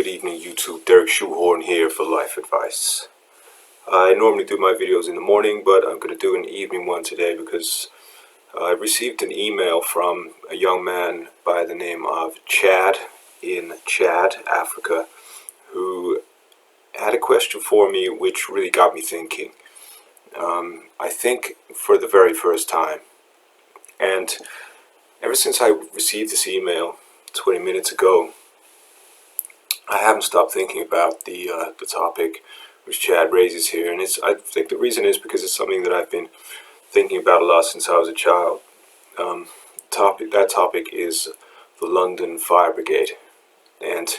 Good evening, YouTube. Derek Shoehorn here for life advice. I normally do my videos in the morning, but I'm going to do an evening one today because I received an email from a young man by the name of Chad in Chad, Africa, who had a question for me which really got me thinking. I think for the very first time. And ever since I received this email 20 minutes ago, I haven't stopped thinking about the topic which Chad raises here, and I think the reason is because it's something that I've been thinking about a lot since I was a child. That topic is the London Fire Brigade, and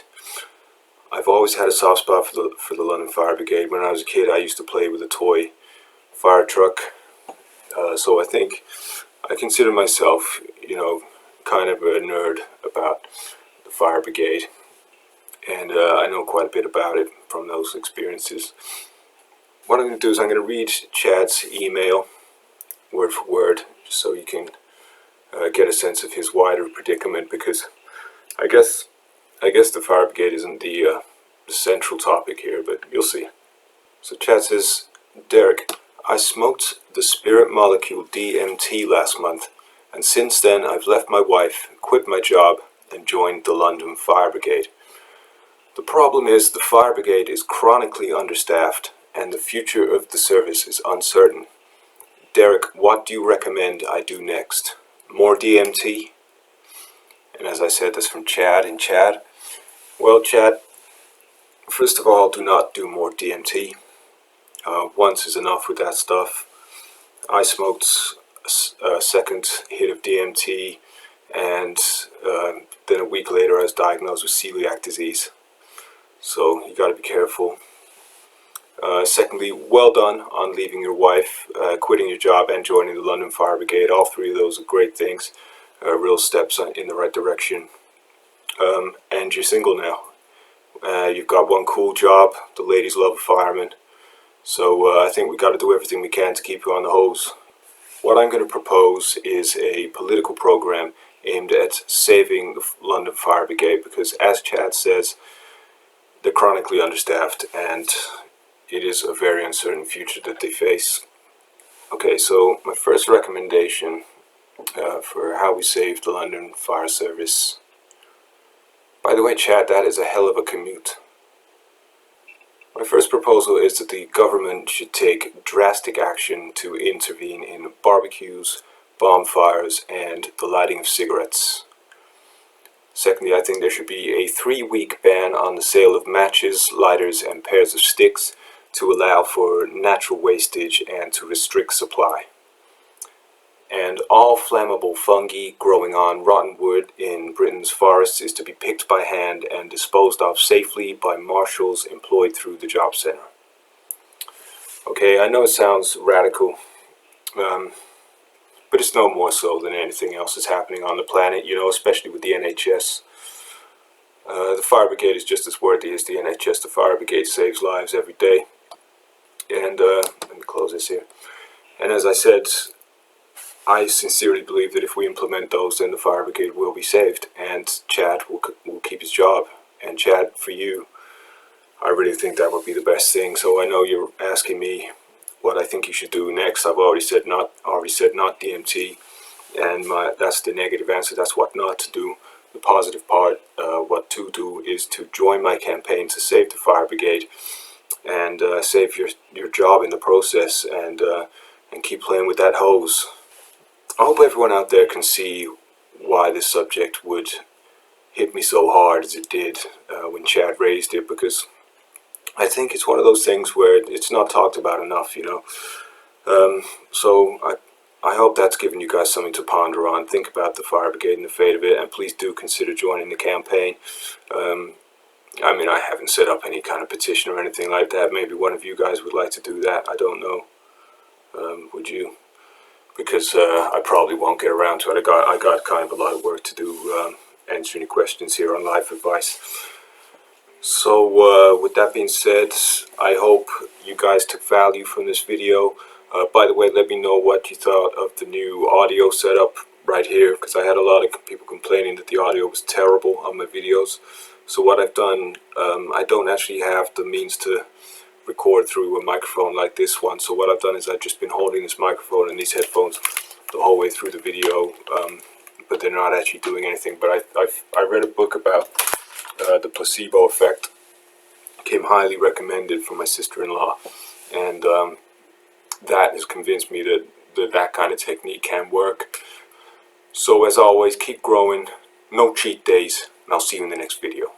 I've always had a soft spot for the London Fire Brigade. When I was a kid, I used to play with a toy fire truck, so I consider myself, kind of a nerd about the fire brigade. And I know quite a bit about it from those experiences. What I'm going to do is I'm going to read Chad's email word for word, just so you can get a sense of his wider predicament, because I guess the fire brigade isn't the central topic here, but you'll see. So Chad says, Derek, I smoked the spirit molecule DMT last month, and since then I've left my wife, quit my job, and joined the London Fire Brigade. The problem is the fire brigade is chronically understaffed and the future of the service is uncertain. Derek, what do you recommend I do next? More DMT? And as I said, that's from Chad in Chad. Well, Chad, first of all, do not do more DMT. Once is enough with that stuff. I smoked a second hit of DMT, and then a week later I was diagnosed with celiac disease. So you got to be careful. Secondly, well done on leaving your wife, quitting your job, and joining the London Fire Brigade. All three of those are great things, real steps in the right direction. And you're single now. You've got one cool job. The ladies love a fireman. So I think we got to do everything we can to keep you on the hose. What I'm going to propose is a political program aimed at saving the London Fire Brigade, because as Chad says, they're chronically understaffed and it is a very uncertain future that they face. Okay, so my first recommendation for how we save the London Fire Service. By the way, Chad, that is a hell of a commute. My first proposal is that the government should take drastic action to intervene in barbecues, bonfires, and the lighting of cigarettes. Secondly, I think there should be a 3-week ban on the sale of matches, lighters, and pairs of sticks to allow for natural wastage and to restrict supply. And all flammable fungi growing on rotten wood in Britain's forests is to be picked by hand and disposed of safely by marshals employed through the job center. Okay, I know it sounds radical, but it's no more so than anything else that's happening on the planet, especially with the NHS. The fire brigade is just as worthy as the NHS. The fire brigade saves lives every day. And let me close this here. And as I said, I sincerely believe that if we implement those, then the fire brigade will be saved, and Chad will keep his job. And Chad, for you, I really think that would be the best thing. So I know you're asking me what I think you should do next. I've already said not DMT, and that's the negative answer. That's what not to do. The positive part, what to do, is to join my campaign to save the fire brigade and save your job in the process, and keep playing with that hose. I hope everyone out there can see why this subject would hit me so hard as it did when Chad raised it, because I think it's one of those things where it's not talked about enough, So I hope that's given you guys something to ponder on. Think about the fire brigade and the fate of it, and please do consider joining the campaign. I haven't set up any kind of petition or anything like that. Maybe one of you guys would like to do that. I don't know. Would you? Because I probably won't get around to it. I got kind of a lot of work to do answering your questions here on life advice. So with that being said, I hope you guys took value from this video. By the way, let me know what you thought of the new audio setup right here, because I had a lot of people complaining that the audio was terrible on my videos. So what I've done, I don't actually have the means to record through a microphone like this one. So what I've done is I've just been holding this microphone and these headphones the whole way through the video, but they're not actually doing anything. But I read a book about the placebo effect. Came highly recommended from my sister-in-law, and that has convinced me that that kind of technique can work. So as always, keep growing, no cheat days, and I'll see you in the next video.